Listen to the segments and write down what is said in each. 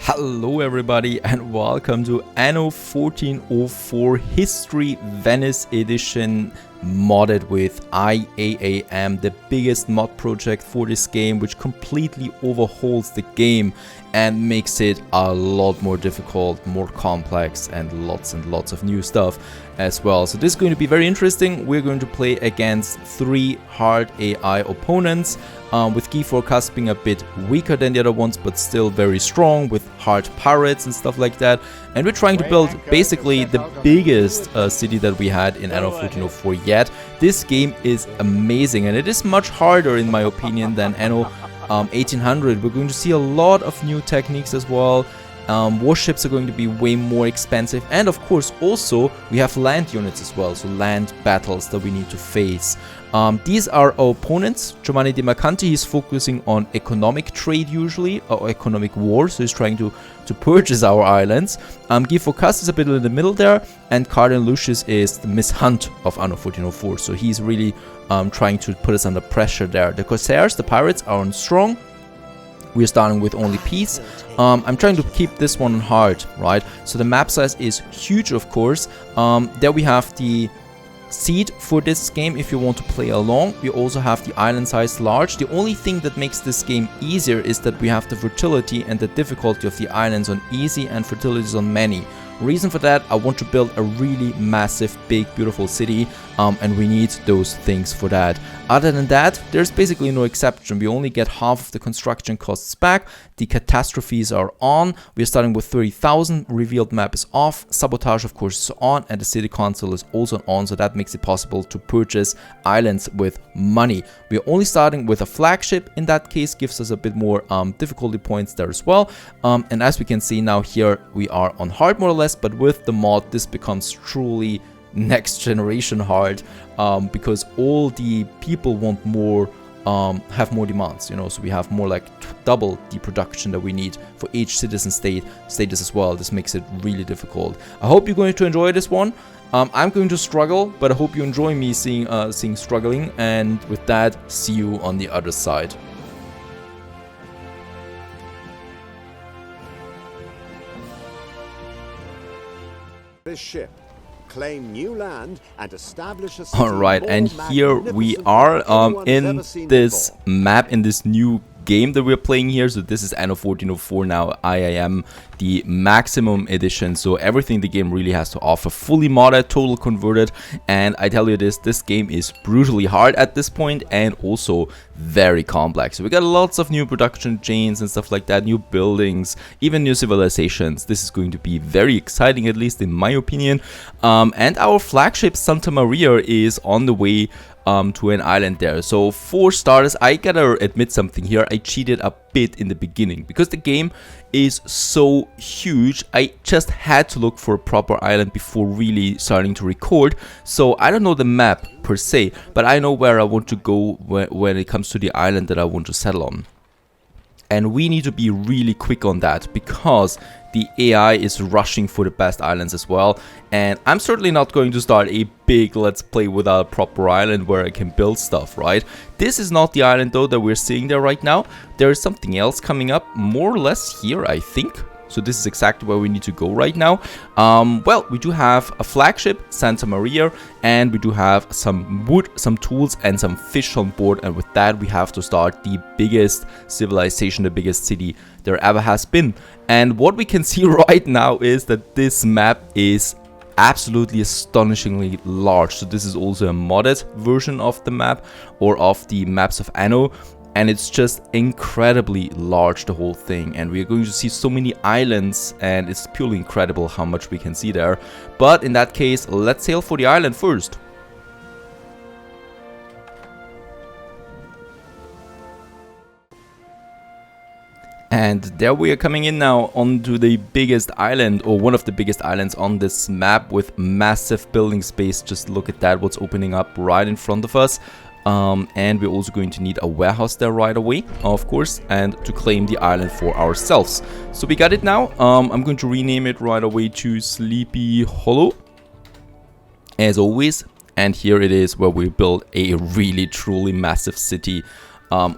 Hello everybody and welcome to Anno 1404 History Venice Edition modded with I.A.A.M, the biggest mod project for this game, which completely overhauls the game and makes it a lot more difficult, more complex, and lots of new stuff as well. So this is going to be very interesting. We're going to play against 3 hard AI opponents, with key forecast being a bit weaker than the other ones, but still very strong with hard pirates and stuff like that. And we're trying to build basically the biggest city that we had in Anno 1404 yet. This game is amazing, and it is much harder in my opinion than Anno 1800. We're going to see a lot of new techniques as well. Warships are going to be way more expensive, and of course also we have land units as well, so land battles that we need to face. These are our opponents. Giovanni De Mercanti, he's focusing on economic trade usually, or economic war, so he's trying to purchase our islands. Guy Focas is a bit in the middle there, and Cardinal Lucius is the Miss Hunt of Anno 1404, so he's really trying to put us under pressure there. The Corsairs, the pirates, are on strong. We're starting with only peace. I'm trying to keep this one hard, right? So the map size is huge, of course. There we have the seed for this game if you want to play along. We also have the island size large. The only thing that makes this game easier is that we have the fertility and the difficulty of the islands on easy and fertilities on many. Reason for that, I want to build a really massive, big, beautiful city, and we need those things for that. Other than that, there's basically no exception. We only get half of the construction costs back. The catastrophes are on. We're starting with 30,000. Revealed map is off. Sabotage, of course, is on, and the city council is also on, so that makes it possible to purchase islands with money. We're only starting with a flagship. In that case, gives us a bit more difficulty points there as well. And as we can see now here, we are on hard more or less, but with the mod, this becomes truly next generation hard, because all the people want more, have more demands, you know, so we have more like double the production that we need for each citizen status as well. This makes it really difficult. I hope you're going to enjoy this one. I'm going to struggle, but I hope you enjoy me seeing struggling, and with that, see you on the other side. This ship, claim new land and establish a city. All right, and here we are in this map, in this new game that we're playing here. So this is Anno 1404 now, I.A.A.M, the maximum edition, so everything the game really has to offer, fully modded, total converted. And I tell you this game is brutally hard at this point, and also very complex. So we got lots of new production chains and stuff like that, new buildings, even new civilizations. This is going to be very exciting, at least in my opinion. And our flagship Santa Maria is on the way to an island there. So for starters, I gotta admit something here. I cheated a bit in the beginning because the game is so huge. I just had to look for a proper island before really starting to record. So I don't know the map per se, but I know where I want to go when it comes to the island that I want to settle on. And we need to be really quick on that because the AI is rushing for the best islands as well. And I'm certainly not going to start a big let's play without a proper island where I can build stuff, right? This is not the island though that we're seeing there right now. There is something else coming up more or less here, I think. So this is exactly where we need to go right now. Well, we do have a flagship, Santa Maria, and we do have some wood, some tools, and some fish on board. And with that, we have to start the biggest civilization, the biggest city there ever has been. And what we can see right now is that this map is absolutely astonishingly large. So this is also a modded version of the map, or of the maps of Anno. And it's just incredibly large, the whole thing. And we're going to see so many islands, and it's purely incredible how much we can see there. But in that case, let's sail for the island first. And there we are coming in now onto the biggest island, or one of the biggest islands on this map, with massive building space. Just look at that, what's opening up right in front of us. And we're also going to need a warehouse there right away, of course, and to claim the island for ourselves. So we got it now. I'm going to rename it right away to Sleepy Hollow, as always. And here it is, where we build a really truly massive city.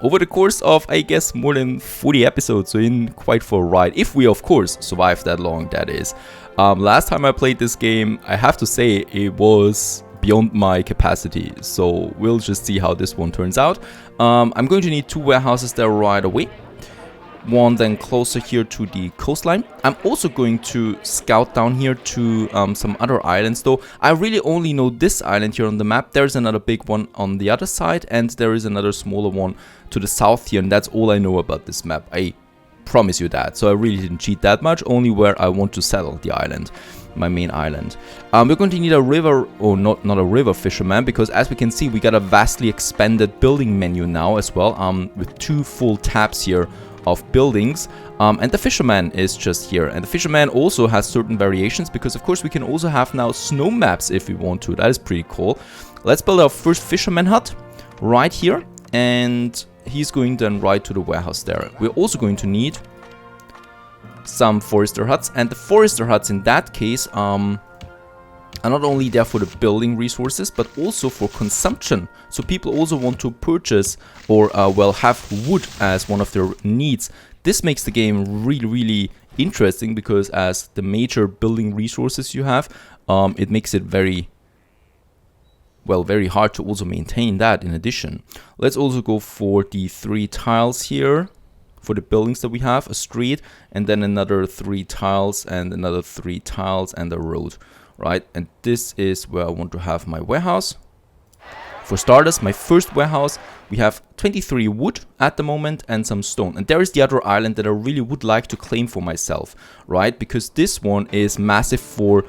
over the course of, I guess, more than 40 episodes, so in quite for a ride, if we of course survive that long, that is. Last time I played this game, I have to say it was beyond my capacity, so we'll just see how this one turns out. I'm going to need 2 warehouses there right away. One then closer here to the coastline. I'm also going to scout down here to some other islands, though I really only know this island here on the map. There's another big one on the other side, and there is another smaller one to the south here, and that's all I know about this map. I promise you that. So I really didn't cheat that much, only where I want to settle the island, my main island. We're going to need a river, or not a river fisherman, because as we can see, we got a vastly expanded building menu now as well, with 2 full tabs here of buildings, and the fisherman is just here, and the fisherman also has certain variations, because of course we can also have now snow maps if we want to. That is pretty cool. Let's build our first fisherman hut right here, and he's going then right to the warehouse there. We're also going to need some forester huts, and the forester huts in that case are not only there for the building resources, but also for consumption. So people also want to purchase or well, have wood as one of their needs. This makes the game really interesting, because as the major building resources you have, it makes it very hard to also maintain that in addition. Let's also go for the 3 tiles here for the buildings that we have, a street, and then another 3 tiles, and another 3 tiles, and a road. Right, and this is where I want to have my warehouse. For starters, my first warehouse, we have 23 wood at the moment and some stone. And there is the other island that I really would like to claim for myself, right? Because this one is massive for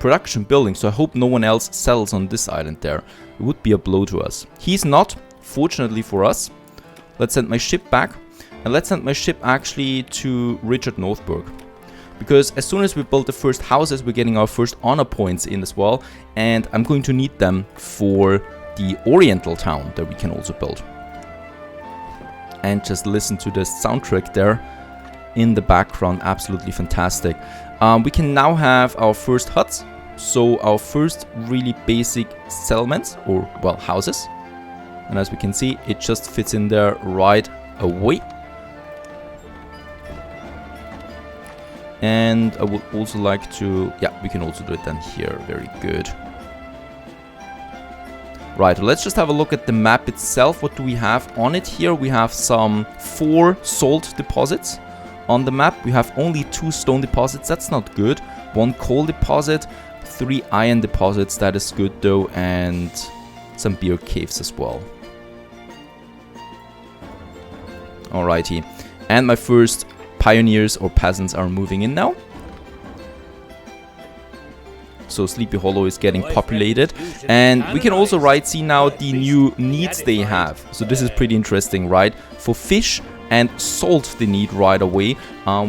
production building, so I hope no one else settles on this island there. It would be a blow to us. He's not, fortunately for us. Let's send my ship back, and let's send my ship actually to Richard Northburg. Because as soon as we build the first houses, we're getting our first honor points in as well. And I'm going to need them for the Oriental town that we can also build. And just listen to the soundtrack there in the background. Absolutely fantastic. We can now have our first huts. So our first really basic settlements, or well, houses. And as we can see, it just fits in there right away. And I would also like to, yeah, we can also do it then here. Very good. Right, let's just have a look at the map itself. What do we have on it here? We have some 4 salt deposits on the map. We have only 2 stone deposits. That's not good. 1 coal deposit, 3 iron deposits. That is good though. And some beer caves as well. Alrighty. And my first pioneers or peasants are moving in now. So Sleepy Hollow is getting populated, and we can also see now the new needs they have. So this is pretty interesting, right? For fish and salt they need right away.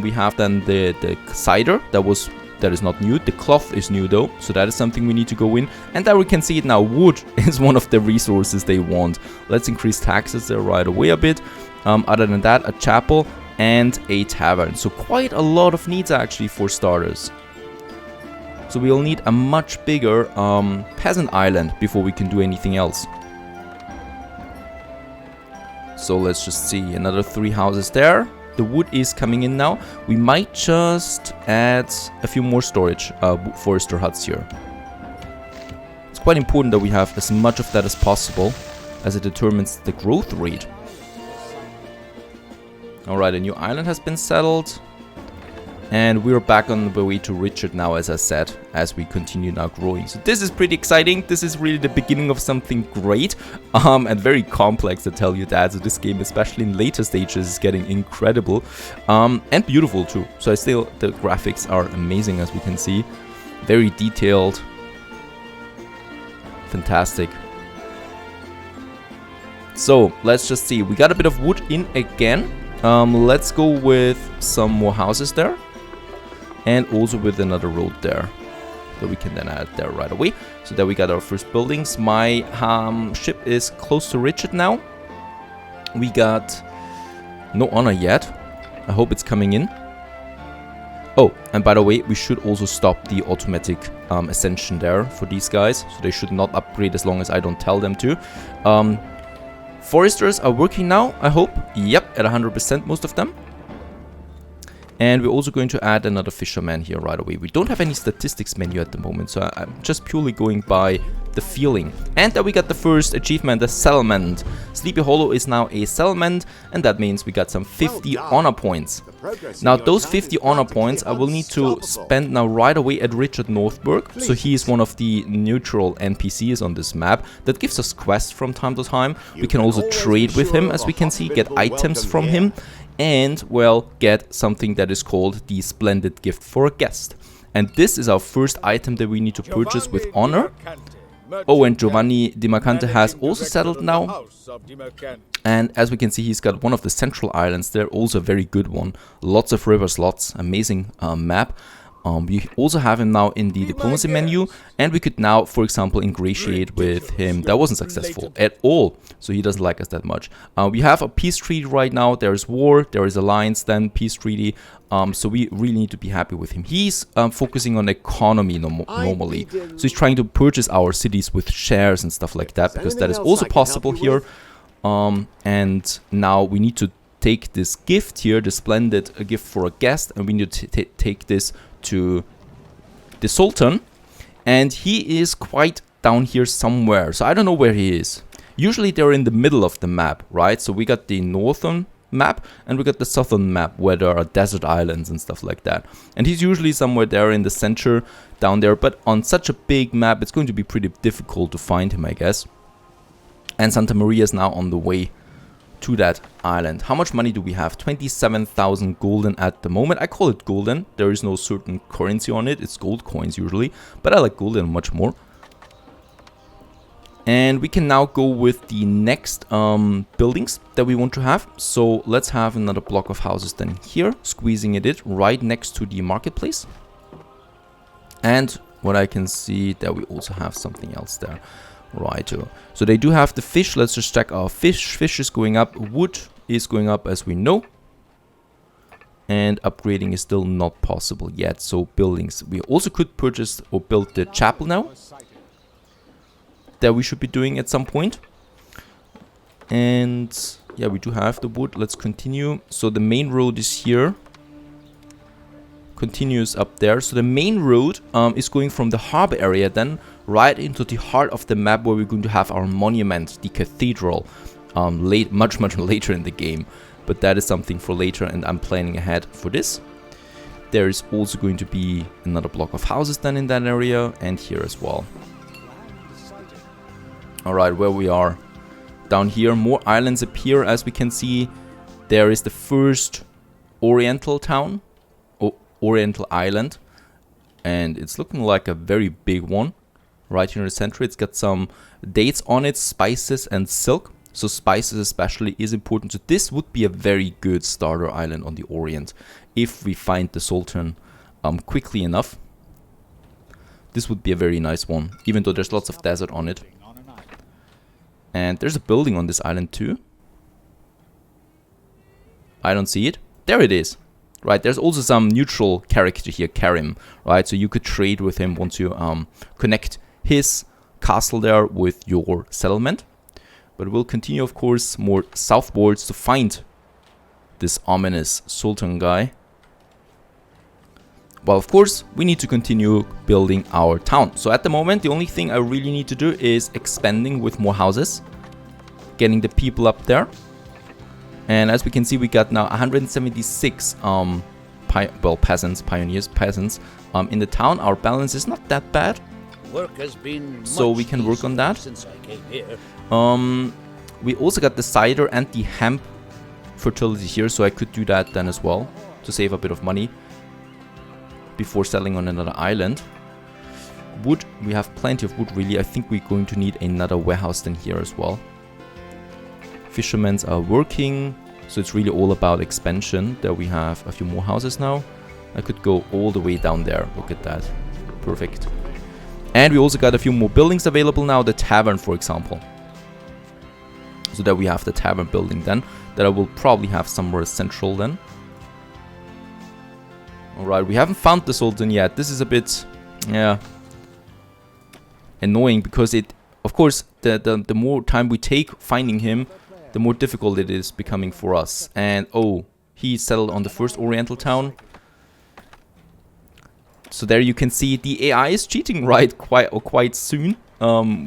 We have then the cider that is not new. The cloth is new though, so that is something we need to go in. And there we can see it now. Wood is one of the resources they want. Let's increase taxes there right away a bit. Other than that, a chapel and a tavern. So quite a lot of needs actually for starters. So we'll need a much bigger peasant island before we can do anything else. So let's just see, another 3 houses there. The wood is coming in now. We might just add a few more storage forester huts here. It's quite important that we have as much of that as possible, as it determines the growth rate. Alright, a new island has been settled. And we're back on the way to Richard now, as I said, as we continue now growing. So this is pretty exciting. This is really the beginning of something great and very complex, to tell you that. So this game, especially in later stages, is getting incredible and beautiful too. So the graphics are amazing, as we can see. Very detailed. Fantastic. So let's just see. We got a bit of wood in again. Let's go with some more houses there. And also with another road there that we can then add there right away. So there we got our first buildings. My ship is close to Richard now. We got no honor yet. I hope it's coming in. Oh, and by the way, we should also stop the automatic ascension there for these guys. So they should not upgrade as long as I don't tell them to. Foresters are working now, I hope. Yep, at 100% most of them. And we're also going to add another fisherman here right away. We don't have any statistics menu at the moment, so I'm just purely going by the feeling. And then we got the first achievement, the settlement. Sleepy Hollow is now a settlement, and that means we got some 50 honor points. Now those 50 honor points I will need to spend now right away at Richard Northburg. So he is one of the neutral NPCs on this map that gives us quests from time to time. We can also trade with him, as we can see, get items from him. And, well, get something that is called the Splendid Gift for a Guest. And this is our first item that we need to purchase with honor. Oh, and Giovanni Di Mercante has also settled now. And as we can see, he's got one of the central islands there, also a very good one. Lots of river slots, amazing map. We also have him now in the diplomacy menu, and we could now, for example, ingratiate with him. That wasn't successful at all, so he doesn't like us that much. We have a peace treaty right now. There is war, there is alliance, then peace treaty. So we really need to be happy with him. He's focusing on economy normally, so he's trying to purchase our cities with shares and stuff like that, because that is also possible here. And now we need to take this gift here, the Splendid Gift for a Guest, and we need to take this to the Sultan, and he is quite down here somewhere, so I don't know where he is. Usually they're in the middle of the map, right? So we got the northern map and we got the southern map where there are desert islands and stuff like that, and he's usually somewhere there in the center down there, but on such a big map it's going to be pretty difficult to find him, I guess. And Santa Maria is now on the way to that island. How much money do we have? 27,000 golden at the moment. I call it golden. There is no certain currency on it. It's gold coins usually, but I like golden much more. And we can now go with the next buildings that we want to have. So let's have another block of houses then here, squeezing it right next to the marketplace. And what I can see that we also have something else there. Right, so they do have the fish. Let's just check our fish. Fish is going up. Wood is going up, as we know. And upgrading is still not possible yet. So buildings. We also could purchase or build the chapel now. That we should be doing at some point. And yeah, we do have the wood. Let's continue. So the main road is here. Continues up there. So the main road is going from the harbor area then right into the heart of the map, where we're going to have our monument, the cathedral, much later in the game. But that is something for later, and I'm planning ahead for this. There is also going to be another block of houses then in that area, and here as well. Alright, where we are. Down here, more islands appear, as we can see. There is the first oriental town, oriental island, and it's looking like a very big one. Right here in the center, it's got some dates on it, spices and silk. So spices especially is important. So this would be a very good starter island on the Orient if we find the Sultan quickly enough. This would be a very nice one, even though there's lots of desert on it. And there's a building on this island too. I don't see it. There it is. Right, there's also some neutral character here, Karim. Right, so you could trade with him once you connect his castle there with your settlement. But we'll continue, of course, more southwards to find this ominous Sultan guy. Well, of course, we need to continue building our town. So at the moment, the only thing I really need to do is expanding with more houses, getting the people up there. And as we can see, we got now 176 peasants in the town. Our balance is not that bad, Work has been so we can work on that. since I came here. We also got the cider and the hemp fertility here, so I could do that then as well to save a bit of money before settling on another island. Wood, we have plenty of wood really. I think we're going to need another warehouse then here as well. Fishermen are working, so it's really all about expansion. There we have a few more houses now. I could go all the way down there. Look at that. Perfect. And we also got a few more buildings available now. The tavern, for example. So that we have the tavern building then. That I will probably have somewhere central then. Alright, we haven't found the Sultan yet. This is a bit, yeah, annoying because it, of course, the more time we take finding him, the more difficult it is becoming for us. And oh, he settled on the first oriental town. So there you can see the AI is cheating quite soon,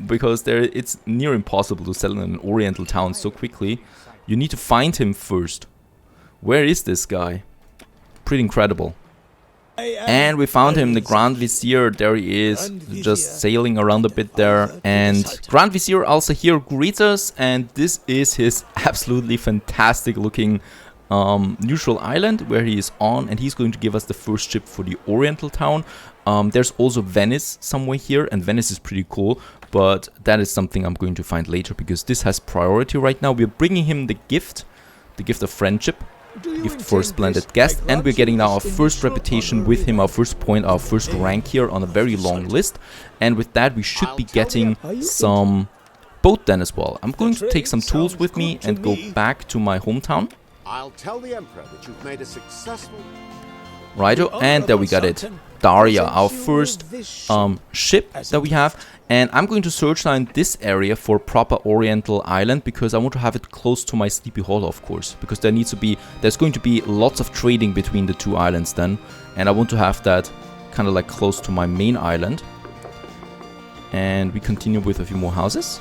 because it's near impossible to settle in an oriental town so quickly. You need to find him first. Where is this guy? Pretty incredible. And we found him, the Grand Vizier. There he is, just sailing around a bit there. And Grand Vizier also here greets us, and this is his absolutely fantastic looking neutral island where he is on, and he's going to give us the first ship for the oriental town. There's also Venice somewhere here, and Venice is pretty cool, but that is something I'm going to find later because this has priority right now. We're bringing him the gift of friendship, gift for a splendid guest, and we're getting now our first reputation with him, our first point, our first rank here on a very long list. And with that we should be getting some boat then as well. I'm going to take some tools with me and go back to my hometown. I'll tell the Emperor that you've made a successful... Righto, and there we got it. Daria, our first ship that we have. And I'm going to search now in this area for proper oriental island because I want to have it close to my sleepy hollow, of course. Because there's going to be lots of trading between the two islands then. And I want to have that kind of like close to my main island. And we continue with a few more houses.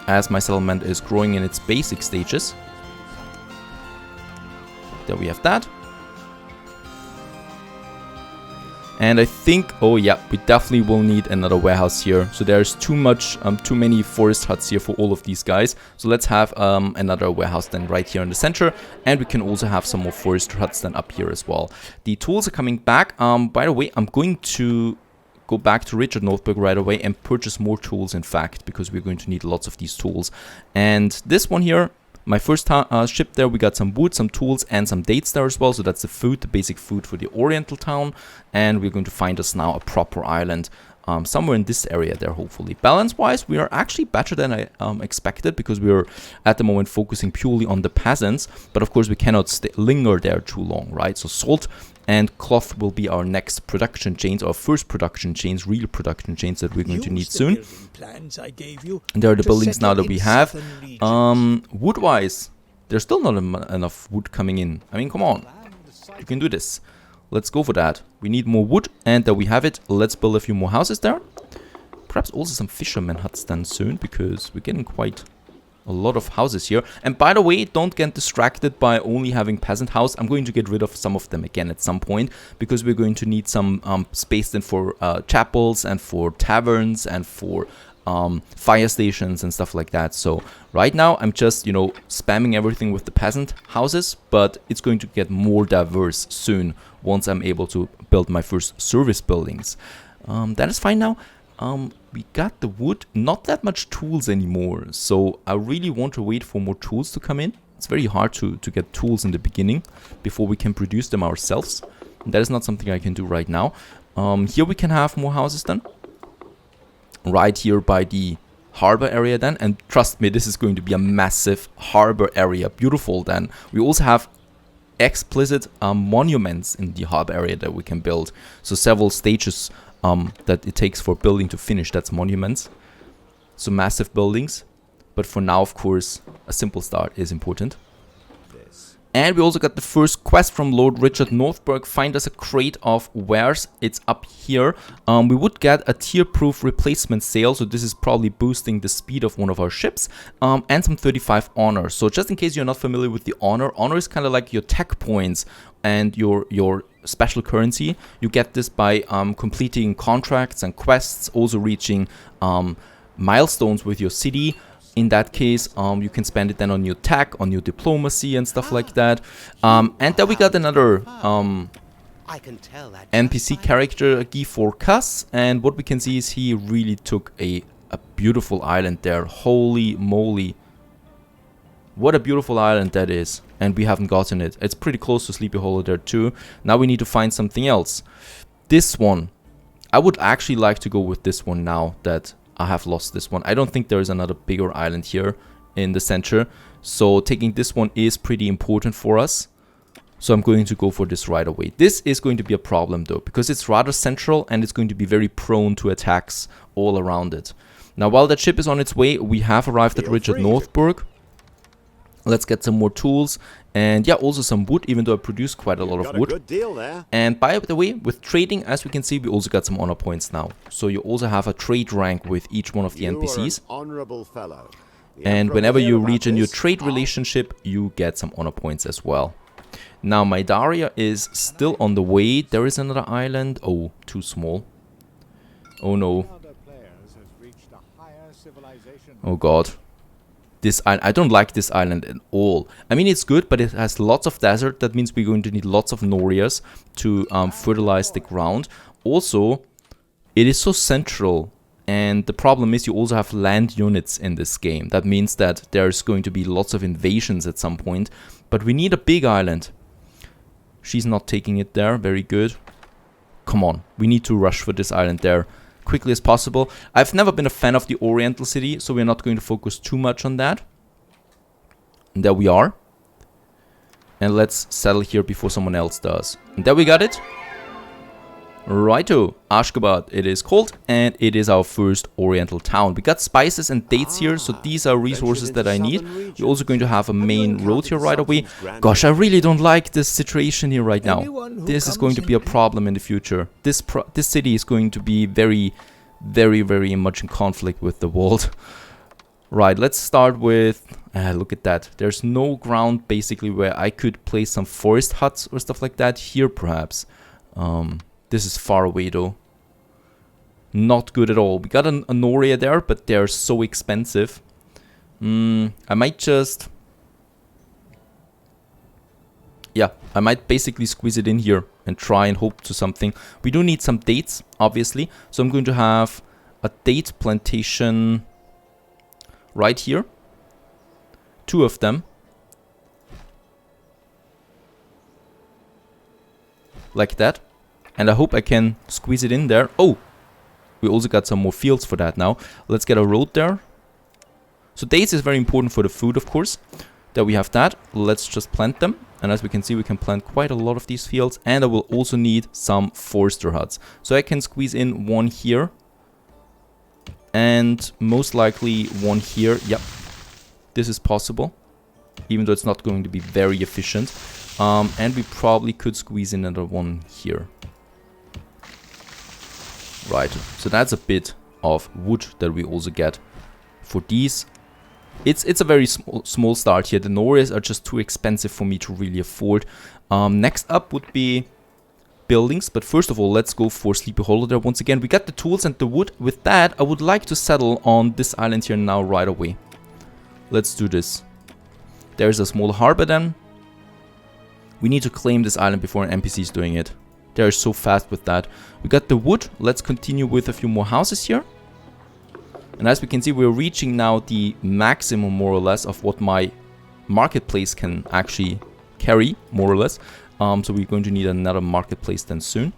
As my settlement is growing in its basic stages. There we have that. And I think, oh yeah, we definitely will need another warehouse here. So there's too many forest huts here for all of these guys. So let's have another warehouse then right here in the center. And we can also have some more forest huts then up here as well. The tools are coming back. By the way, I'm going to go back to Richard Northburg right away and purchase more tools, in fact, because we're going to need lots of these tools. And this one here, my first ship there, we got some wood, some tools, and some dates there as well. So that's the food, the basic food for the oriental town. And we're going to find us now a proper island somewhere in this area there, hopefully. Balance-wise, we are actually better than I expected because we are at the moment focusing purely on the peasants. But of course, we cannot linger there too long, right? So salt and cloth will be our next production chains, our first production chains, real production chains that we're going to need soon. And there are the buildings now that we have. Wood-wise, there's still not enough wood coming in. I mean, come on. You can do this. Let's go for that. We need more wood, and there we have it. Let's build a few more houses there. Perhaps also some fisherman huts then soon, because we're getting quite a lot of houses here. And by the way, don't get distracted by only having peasant house. I'm going to get rid of some of them again at some point, because we're going to need some space then for chapels and for taverns and for fire stations and stuff like that. So right now I'm just, spamming everything with the peasant houses, but it's going to get more diverse soon once I'm able to build my first service buildings. That is fine now. We got the wood, not that much tools anymore, so I really want to wait for more tools to come in. It's very hard to get tools in the beginning before we can produce them ourselves. And that is not something I can do right now. Here we can have more houses then. Right here by the harbor area then, and trust me, this is going to be a massive harbor area. Beautiful then. We also have explicit monuments in the harbor area that we can build. So several stages that it takes for building to finish, that's monuments. So massive buildings, but for now, of course, a simple start is important. And we also got the first quest from Lord Richard Northburg. Find us a crate of wares. It's up here. We would get a tier-proof replacement sail. So this is probably boosting the speed of one of our ships. And some 35 honor. So just in case you're not familiar with the honor. Honor is kind of like your tech points and your special currency. You get this by completing contracts and quests. Also reaching milestones with your city. In that case, you can spend it then on your tech, on your diplomacy and stuff like that. And then we got another NPC character, Guy Forcas. And what we can see is he really took a beautiful island there. Holy moly. What a beautiful island that is. And we haven't gotten it. It's pretty close to Sleepy Hollow there too. Now we need to find something else. This one. I would actually like to go with this one now that I have lost this one. I don't think there is another bigger island here in the center. So taking this one is pretty important for us. So I'm going to go for this right away. This is going to be a problem though, because it's rather central and it's going to be very prone to attacks all around it. Now, while that ship is on its way, we have arrived at Richard Northburg. Let's get some more tools. And yeah, also some wood, even though I produce quite a lot of wood. Good deal there. And by the way, with trading, as we can see, we also got some honor points now. So you also have a trade rank with each one of the NPCs. Honorable fellow. And whenever you reach a new trade relationship, you get some honor points as well. Now, Mydaria is still on the way. There is another island. Oh, too small. Oh no. Oh god. This I don't like this island at all. I mean, it's good, but it has lots of desert. That means we're going to need lots of Norias to fertilize the ground. Also, it is so central. And the problem is you also have land units in this game. That means that there's going to be lots of invasions at some point. But we need a big island. She's not taking it there. Very good. Come on. We need to rush for this island there quickly as possible. I've never been a fan of the Oriental city, so we're not going to focus too much on that. And there we are. And let's settle here before someone else does. And there we got it. Righto, Ashgabat it is called, and it is our first Oriental town. We got spices and dates here, so these are resources that I need. We're also going to have a main road here right away. Gosh, I really don't like this situation here right now. This is going to be a problem in the future. This city is going to be very, very, very much in conflict with the world. Right, let's start with... look at that. There's no ground basically where I could place some forest huts or stuff like that. Here perhaps. This is far away though. Not good at all. We got an Noria there, but they're so expensive. I might just... Yeah, I might basically squeeze it in here and try and hope to something. We do need some dates, obviously. So I'm going to have a date plantation right here. 2 of them. Like that. And I hope I can squeeze it in there. Oh! We also got some more fields for that now. Let's get a road there. So dates is very important for the food, of course. There we have that. Let's just plant them. And as we can see, we can plant quite a lot of these fields. And I will also need some forester huts. So I can squeeze in 1 here. And most likely 1 here. Yep. This is possible. Even though it's not going to be very efficient. And we probably could squeeze in another 1 here. Right, so that's a bit of wood that we also get for these. It's a very small start here. The Norias are just too expensive for me to really afford. Next up would be buildings, but first of all, let's go for Sleepy Hollow there once again. We got the tools and the wood. With that, I would like to settle on this island here now right away. Let's do this. There's a small harbor then. We need to claim this island before an NPC is doing it. They're so fast with that. We got the wood. Let's continue with a few more houses here. And as we can see, we're reaching now the maximum, more or less, of what my marketplace can actually carry, more or less. So we're going to need another marketplace then soon.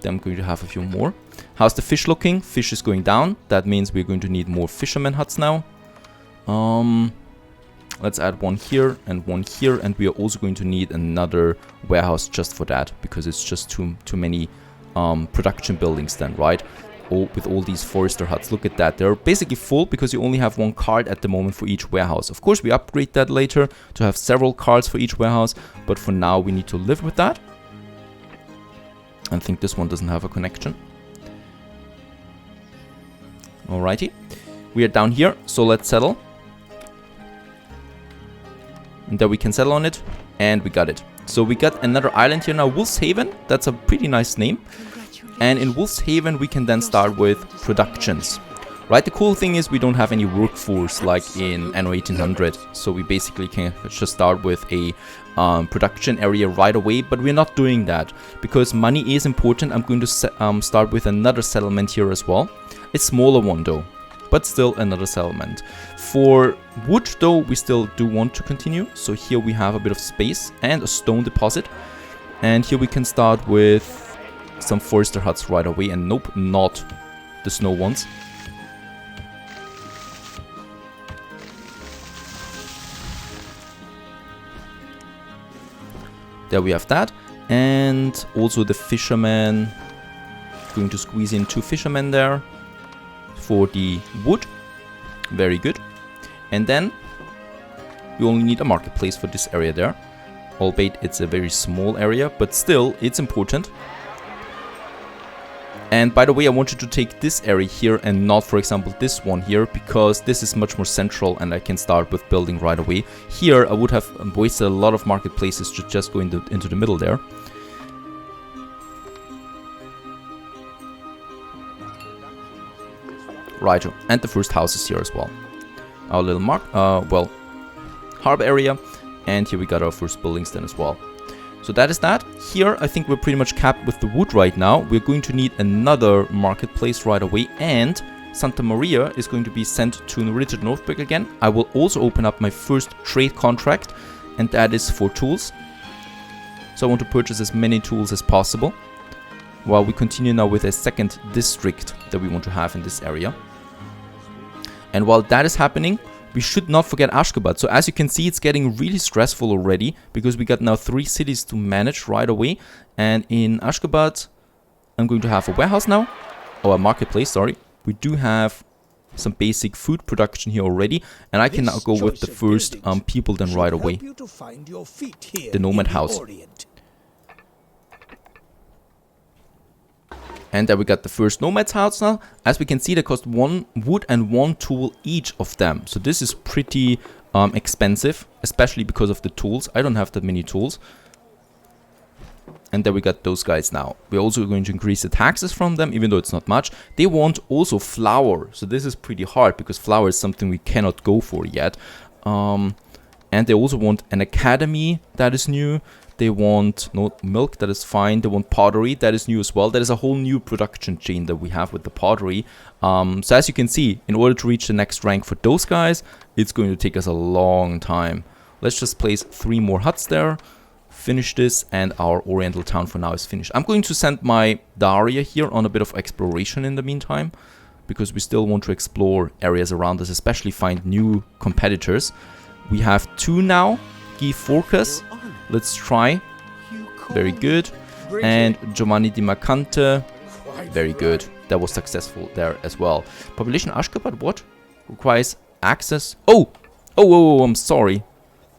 Then I'm going to have a few more. How's the fish looking? Fish is going down. That means we're going to need more fisherman huts now. Let's add 1 here and 1 here, and we are also going to need another warehouse just for that, because it's just too many production buildings then, right? With all these forester huts. Look at that. They're basically full because you only have 1 card at the moment for each warehouse. Of course, we upgrade that later to have several cards for each warehouse, but for now we need to live with that. I think this one doesn't have a connection. Alrighty. We are down here, so let's settle. And then we can settle on it, and we got it. So we got another island here now, Wolf's Haven. That's a pretty nice name. And in Wolf's Haven, we can then start with productions. Right, the cool thing is we don't have any workforce like in Anno 1800. So we basically can just start with a production area right away. But we're not doing that because money is important. I'm going to start with another settlement here as well. A smaller one though, but still another settlement. For wood though, we still do want to continue. So here we have a bit of space and a stone deposit. And here we can start with some forester huts right away. And nope, not the snow ones. There we have that. And also the fisherman. Going to squeeze in 2 fishermen there. for the wood. Very good. And then we only need a marketplace for this area there. Albeit it's a very small area, but still it's important. And by the way, I want you to take this area here and not, for example, this one here, because this is much more central and I can start with building right away. Here I would have wasted a lot of marketplaces to just go into the middle there. Right, and the first house is here as well. Our little harbor area, and here we got our first buildings then as well. So that is that. Here I think we're pretty much capped with the wood right now. We're going to need another marketplace right away, and Santa Maria is going to be sent to Richard Northberg again. I will also open up my first trade contract, and that is for tools. So I want to purchase as many tools as possible, while we continue now with a second district that we want to have in this area. And while that is happening, we should not forget Ashgabat. So as you can see, it's getting really stressful already, because we got now 3 cities to manage right away. And in Ashgabat, I'm going to have a warehouse now, or a marketplace, sorry. We do have some basic food production here already, and I can now go with the first people then right away. The nomad house. And there we got the first nomad's house now. As we can see, they cost 1 wood and 1 tool each of them. So this is pretty expensive, especially because of the tools. I don't have that many tools. And there we got those guys now. We're also going to increase the taxes from them, even though it's not much. They want also flour. So this is pretty hard, because flour is something we cannot go for yet. And they also want an academy that is new. They want milk, that is fine. They want pottery, that is new as well. That is a whole new production chain that we have with the pottery. So as you can see, in order to reach the next rank for those guys, it's going to take us a long time. Let's just place 3 more huts there, finish this, and our oriental town for now is finished. I'm going to send my Daria here on a bit of exploration in the meantime, because we still want to explore areas around us, especially find new competitors. We have 2 now, Guy Forcas. Let's try. Very good. And Giovanni Di Macante. Very good. That was successful there as well. Population Ashgabat, what? Requires access. Oh, I'm sorry.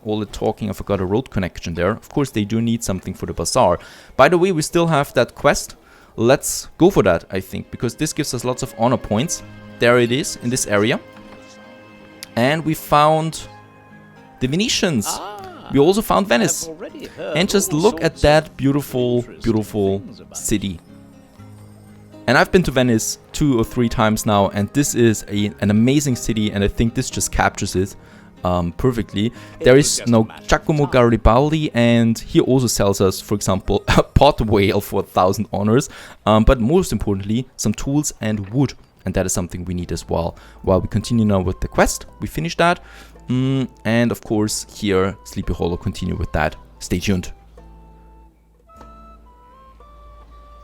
All the talking, I forgot a road connection there. Of course, they do need something for the bazaar. By the way, we still have that quest. Let's go for that, I think, because this gives us lots of honor points. There it is, in this area. And we found the Venetians. We also found Venice. And just look at that beautiful, beautiful city. And I've been to Venice 2 or 3 times now, and this is an amazing city, and I think this just captures it perfectly. There is no Giacomo Garibaldi, and he also sells us, for example, a pot whale for 1,000 honors, but most importantly, some tools and wood, and that is something we need as well. While we continue now with the quest, we finish that. And of course here Sleepy Hollow, continue with that. Stay tuned.